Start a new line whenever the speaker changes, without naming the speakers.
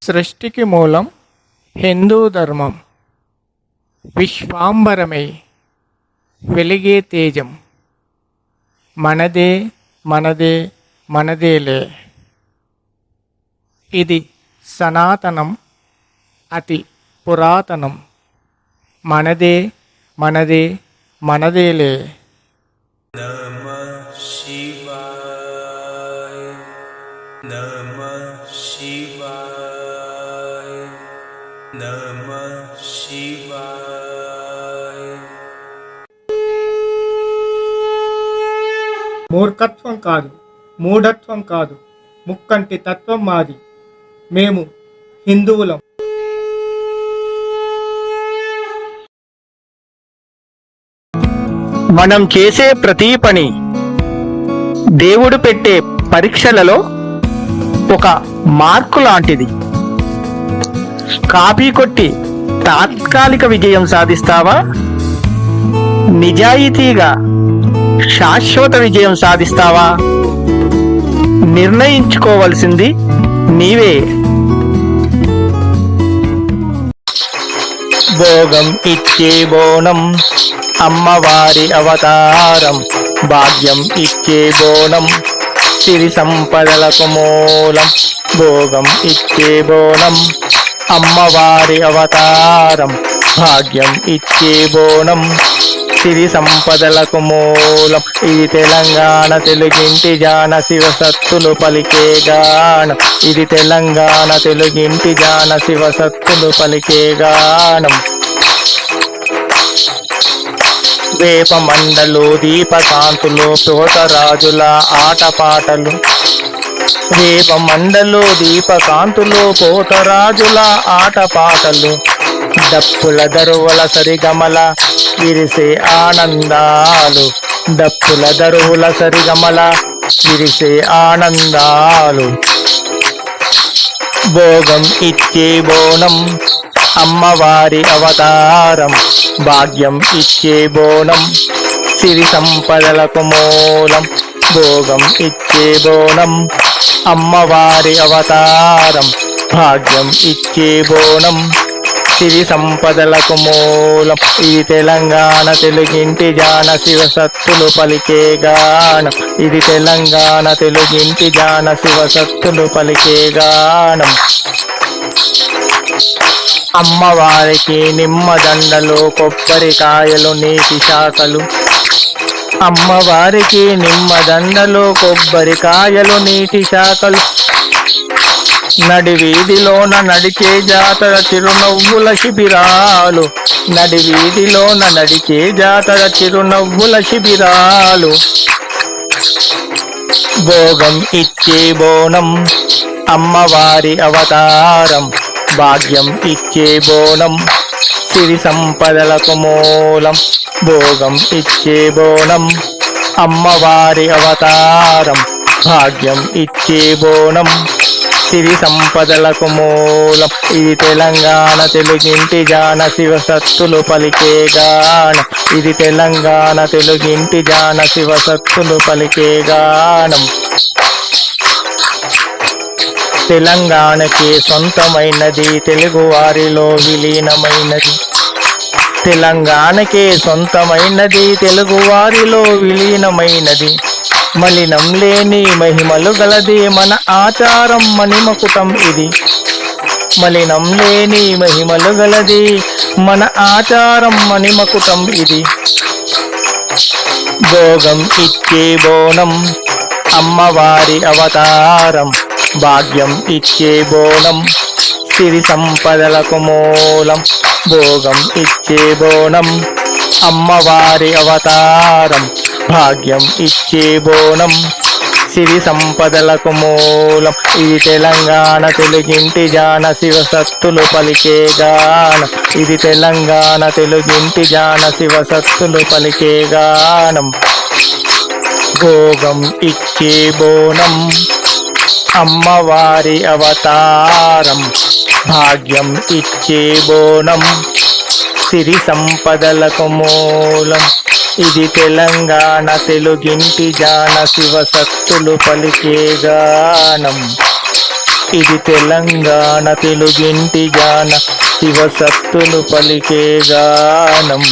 సృష్టికి మూలం హిందూ ధర్మం. విశ్వాంబరమై వెలిగే తేజం మనదే మనదే మనదేలే. ఇది సనాతనం, అతి పురాతనం. మనదే మనదే మనదేలే.
నమః శివాయ నమః శివాయ నమః శివాయ.
మూర్ఖత్వం కాదు, మూఢత్వం కాదు, ముక్కంటి తత్వం మాది. మేము హిందువులం.
మనం చేసే ప్రతి పని దేవుడు పెట్టే పరీక్షలలో ఒక మార్కు లాంటిది. కాపీ కొట్టి తాత్కాలిక విజయం సాధిస్తావా? నిజాయితీగా శాశ్వత విజయం సాధిస్తావా? నిర్ణయించుకోవలసింది నీవే. భోగం ఇచ్చే బోనం అమ్మవారి అవతారం. భాగ్యం ఇచ్చే బోనం సిరి సంపదలకు మూలం. భోగం ఇచ్చే బోనం అమ్మవారి అవతారం. భాగ్యం ఇచ్చే బోనం సిరి సంపదలకు మూలం. ఇది తెలంగాణ తెలుగింటి జాన శివసత్తులు పలికే గానం. ఇది తెలంగాణ తెలుగింటి జాన శివసత్తులు పలికే గానం. వేప మండలు దీపకాంతులు పోతరాజుల ఆటపాటలు. వేప మండలు దీపకాంతులు పోతరాజుల ఆటపాటలు. డప్పుల దరువుల సరిగమల విరిసే ఆనందాలు. డప్పుల దరువుల సరిగమల విరిసే ఆనందాలు. భోగం ఇచ్చే బోనం అమ్మవారి అవతారం. భాగ్యం ఇచ్చే బోనం సిరి సంపదలకు మూలం. భోగం ఇచ్చే బోనం అమ్మవారి అవతారం. భాగ్యం ఇచ్చే బోనం సిరి సంపదలకు మూలం. ఇది తెలంగాణ తెలుగింటి జాన శివసత్తులు పలికే గానం. ఇది తెలంగాణ తెలుగింటి జాన శివసత్తులు పలికే గానం. అమ్మవారికి నిమ్మదండలు కొబ్బరికాయలు నీటి శాఖలు. అమ్మవారికి నిమ్మదండలు కొబ్బరికాయలు నీటి శాఖలు. నడి వీధిలోన నడిచే జాతర చిరునవ్వుల శిబిరాలు. నడి వీధిలోన నడిచే జాతర చిరునవ్వుల శిబిరాలు. భోగం ఇచ్చే బోనం అమ్మవారి అవతారం. భాగ్యం ఇచ్చే బోనం సిరి సంపదలకు మూలం. భోగం ఇచ్చే బోనం అమ్మవారి అవతారం. భాగ్యం ఇచ్చే బోనం సిరి సంపదలకు మూలం. ఇది తెలంగాణ తెలుగింటి జాన శివసత్తులు పలికే గానం. ఇది తెలంగాణ తెలుగింటి జాన శివసత్తులు పలికే గానం. తెలంగాణకి సొంతమైనది తెలుగు వారిలో విలీనమైనది. తెలంగాణకే సొంతమైనది తెలుగు వారిలో విలీనమైనది. మలినం లేని మహిమలు గలది మన ఆచారం మణిమకుటం ఇది. మలినం లేని మహిమలు గలది మన ఆచారం మణిమకుటం ఇది. భోగం ఇచ్చే బోనం అమ్మవారి అవతారం. భాగ్యం ఇచ్చే బోనం సిరి సంపదలకు మూలం. భోగం ఇచ్చే బోనం అమ్మవారి అవతారం. భాగ్యం ఇచ్చే బోనం సిరి సంపదలకు మూలం. ఇది తెలంగాణ తెలుగింటి జాన శివసత్తులు పలికే గానం. ఇది తెలంగాణ తెలుగింటి జాన శివసత్తులు పలికే గానం. భోగం ఇచ్చే బోనం అమ్మవారి అవతారం. భాగ్యం ఇచ్చే బోనం సిరి సంపదలకు మూలం. ఇది తెలంగాణ తెలుగింటి జాన శివసత్తులు పలికే గానం. ఇది తెలంగాణ తెలుగింటి జాన శివసత్తులు పలికే గానం